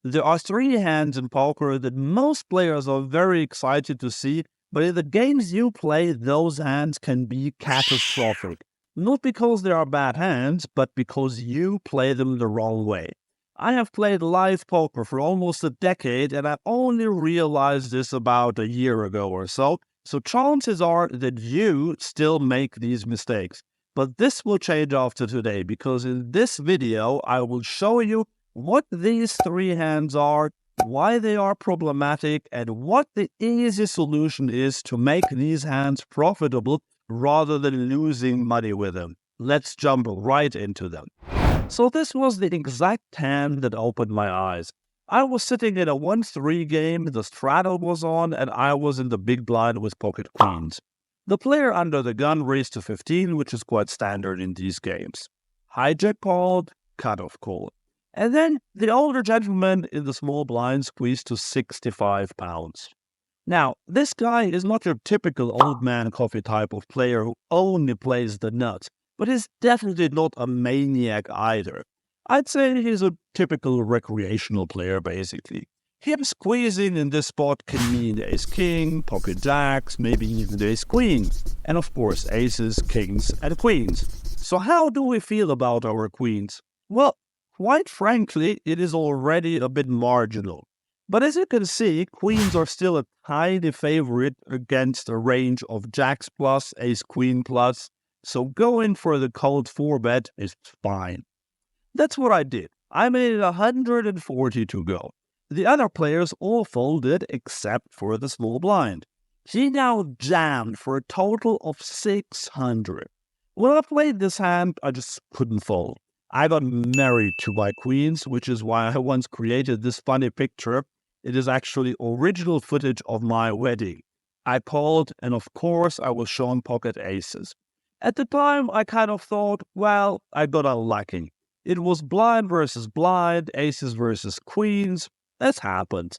There are three hands in poker that most players are very excited to see, but in the games you play, those hands can be catastrophic. Not because they are bad hands, but because you play them the wrong way. I have played live poker for almost a decade, and I only realized this about a year ago or so, so chances are that you still make these mistakes. But this will change after today, because in this video, I will show you what these three hands are, why they are problematic, and what the easy solution is to make these hands profitable rather than losing money with them. Let's jump right into them. So this was the exact hand that opened my eyes. I was sitting in a 1-3 game, the straddle was on, and I was in the big blind with pocket queens. The player under the gun raised to 15, which is quite standard in these games. Hijack called, cutoff called. And then the older gentleman in the small blind squeezed to 65 pounds. Now, this guy is not your typical old man coffee type of player who only plays the nuts, but he's definitely not a maniac either. I'd say he's a typical recreational player, basically. Him squeezing in this spot can mean ace-king, pocket jacks, maybe even ace-queen, and of course aces, kings, and queens. So how do we feel about our queens? Well, quite frankly, it is already a bit marginal. But as you can see, queens are still a tiny favorite against a range of jacks plus, ace-queen plus, so going for the cold 4-bet is fine. That's what I did. I made it 140 to go. The other players all folded except for the small blind. He now jammed for a total of 600. When I played this hand, I just couldn't fold. I got married to my queens, which is why I once created this funny picture. It is actually original footage of my wedding. I called, and of course I was shown pocket aces. At the time, I kind of thought, well, I got unlucky. It was blind versus blind, aces versus queens. That's happened.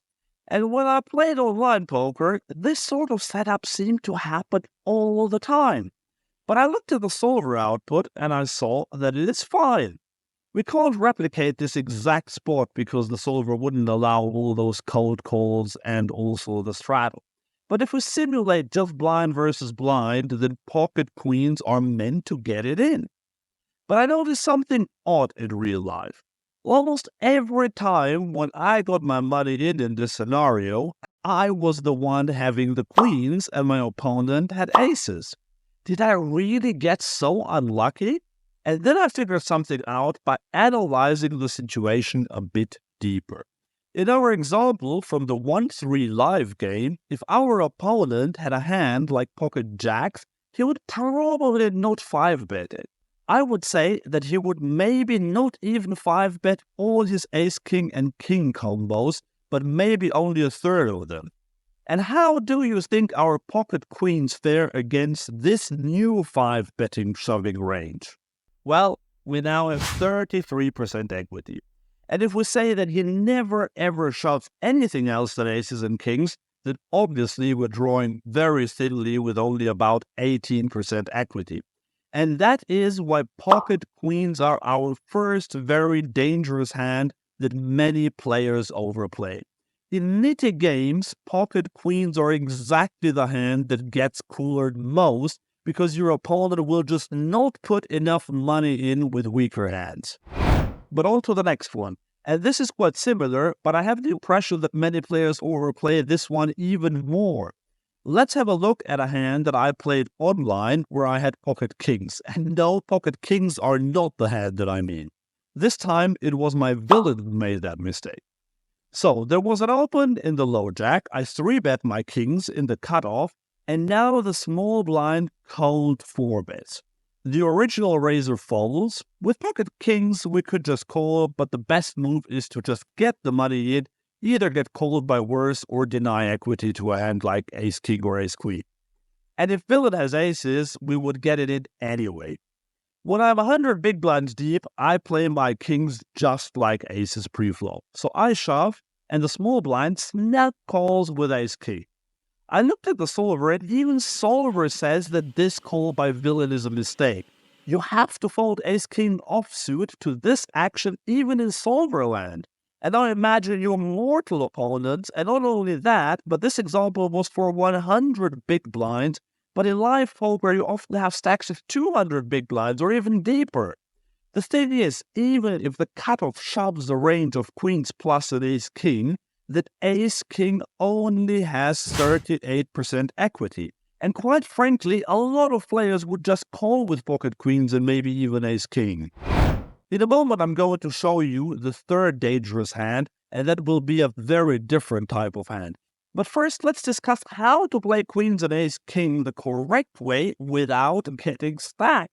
And when I played online poker, this sort of setup seemed to happen all the time. But I looked at the solver output and I saw that it is fine. We can't replicate this exact spot because the solver wouldn't allow all those cold calls and also the straddle. But if we simulate just blind versus blind, then pocket queens are meant to get it in. But I noticed something odd in real life. Almost every time when I got my money in this scenario, I was the one having the queens and my opponent had aces. Did I really get so unlucky? And then I figured something out by analyzing the situation a bit deeper. In our example from the 1-3 live game, if our opponent had a hand like pocket jacks, he would probably not 5-bet it. I would say that he would maybe not even 5-bet all his ace-king and king combos, but maybe only a third of them. And how do you think our pocket queens fare against this new 5-betting shoving range? Well, we now have 33% equity. And if we say that he never ever shoves anything else than aces and kings, then obviously we're drawing very thinly with only about 18% equity. And that is why pocket queens are our first very dangerous hand that many players overplay. In nitty games, pocket queens are exactly the hand that gets coolered most because your opponent will just not put enough money in with weaker hands. But on to the next one. And this is quite similar, but I have the impression that many players overplay this one even more. Let's have a look at a hand that I played online where I had pocket kings. And no, pocket kings are not the hand that I mean. This time it was my villain who made that mistake. So there was an open in the low jack, I 3-bet my kings in the cutoff, and now the small blind cold 4-bets. The original raiser folds. With pocket kings we could just call, but the best move is to just get the money in, either get called by worse or deny equity to a hand like ace-king or ace-queen. And if villain has aces, we would get it in anyway. When I'm 100 big blinds deep, I play my kings just like aces pre-flop. So I shove, and the small blind snap calls with ace-king. I looked at the solver, and even solver says that this call by villain is a mistake. You have to fold ace-king offsuit to this action even in solver land. And now imagine your mortal opponent, and not only that, but this example was for 100 big blinds, but in live poker you often have stacks of 200 big blinds or even deeper. The thing is, even if the cutoff shoves the range of queens plus and ace-king, that ace-king only has 38% equity. And quite frankly, a lot of players would just call with pocket queens and maybe even ace-king. In a moment, I'm going to show you the third dangerous hand, and that will be a very different type of hand. But first, let's discuss how to play queens and ace-king the correct way without getting stacked.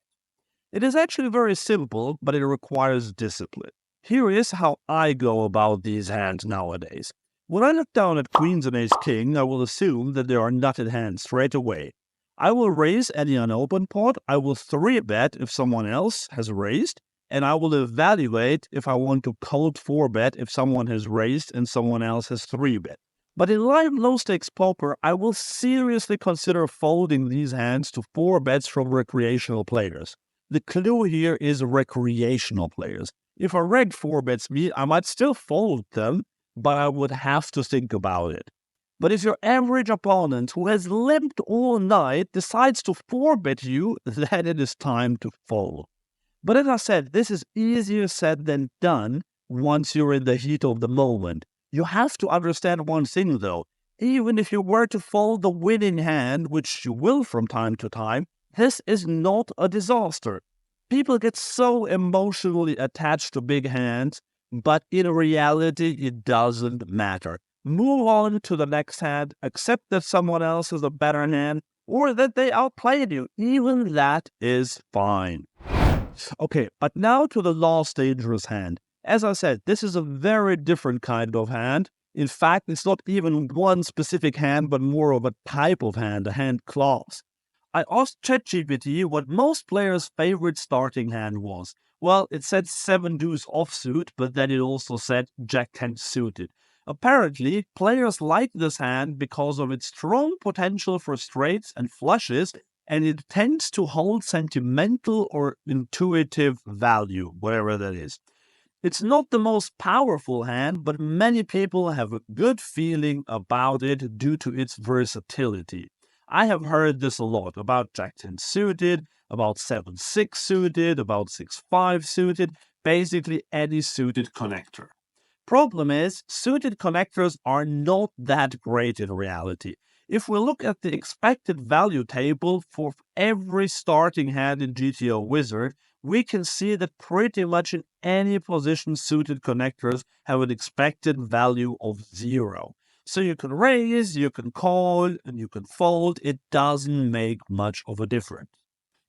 It is actually very simple, but it requires discipline. Here is how I go about these hands nowadays. When I look down at queens and ace-king, I will assume that they are nutted hands straight away. I will raise any unopened pot, I will 3-bet if someone else has raised, and I will evaluate if I want to cold 4-bet if someone has raised and someone else has 3-bet. But in live low-stakes poker, I will seriously consider folding these hands to 4-bets from recreational players. The clue here is recreational players. If a reg 4-bets me, I might still fold them, but I would have to think about it. But if your average opponent who has limped all night decides to 4-bet you, then it is time to fold. But as I said, this is easier said than done once you're in the heat of the moment. You have to understand one thing though. Even if you were to fold the winning hand, which you will from time to time, this is not a disaster. People get so emotionally attached to big hands, but in reality, it doesn't matter. Move on to the next hand, accept that someone else is a better hand, or that they outplayed you. Even that is fine. Okay, but now to the last dangerous hand. As I said, this is a very different kind of hand. In fact, it's not even one specific hand, but more of a type of hand, a hand class. I asked ChatGPT what most players' favorite starting hand was. Well, it said 7 deuce offsuit, but then it also said Jack 10 suited. Apparently, players like this hand because of its strong potential for straights and flushes, and it tends to hold sentimental or intuitive value, whatever that is. It's not the most powerful hand, but many people have a good feeling about it due to its versatility. I have heard this a lot about Jack 10 suited, about 7-6 suited, about 6-5 suited, basically any suited connector. Problem is, suited connectors are not that great in reality. If we look at the expected value table for every starting hand in GTO Wizard, we can see that pretty much in any position suited connectors have an expected value of 0. So you can raise, you can call, and you can fold. It doesn't make much of a difference.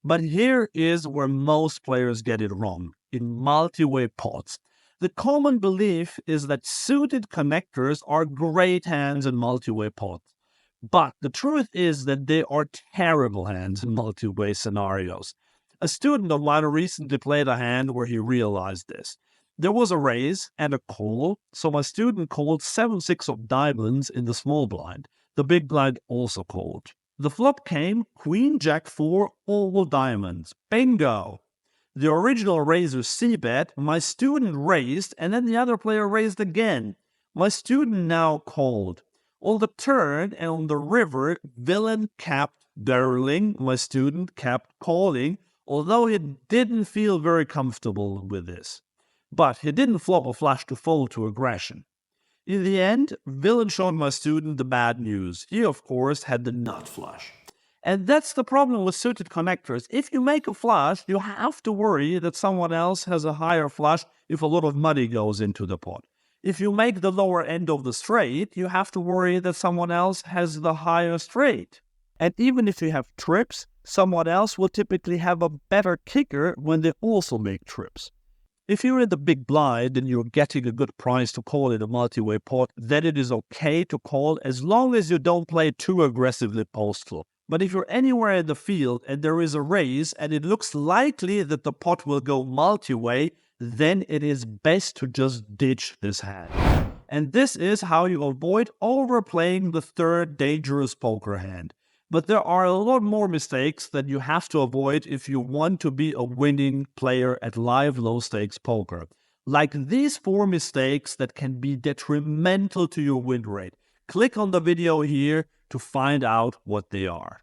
But here is where most players get it wrong, in multi-way pots. The common belief is that suited connectors are great hands in multi-way pots. But the truth is that they are terrible hands in multi-way scenarios. A student of mine recently played a hand where he realized this. There was a raise and a call, so my student called 7-6 of diamonds in the small blind. The big blind also called. The flop came Queen Jack 4 all diamonds. Bingo! The original raiser c-bet, my student raised, and then the other player raised again. My student now called. On the turn and on the river, villain kept barreling, my student kept calling, although he didn't feel very comfortable with this. But he didn't flop a flush to fold to aggression. In the end, villain showed my student the bad news. He, of course, had the nut flush. And that's the problem with suited connectors. If you make a flush, you have to worry that someone else has a higher flush if a lot of money goes into the pot. If you make the lower end of the straight, you have to worry that someone else has the higher straight. And even if you have trips, someone else will typically have a better kicker when they also make trips. If you're in the big blind and you're getting a good price to call in a multi-way pot, then it is okay to call as long as you don't play too aggressively post-flop. But if you're anywhere in the field and there is a raise and it looks likely that the pot will go multi-way, then it is best to just ditch this hand. And this is how you avoid overplaying the third dangerous poker hand. But there are a lot more mistakes that you have to avoid if you want to be a winning player at live low-stakes poker. like these 4 mistakes that can be detrimental to your win rate. Click on the video here to find out what they are.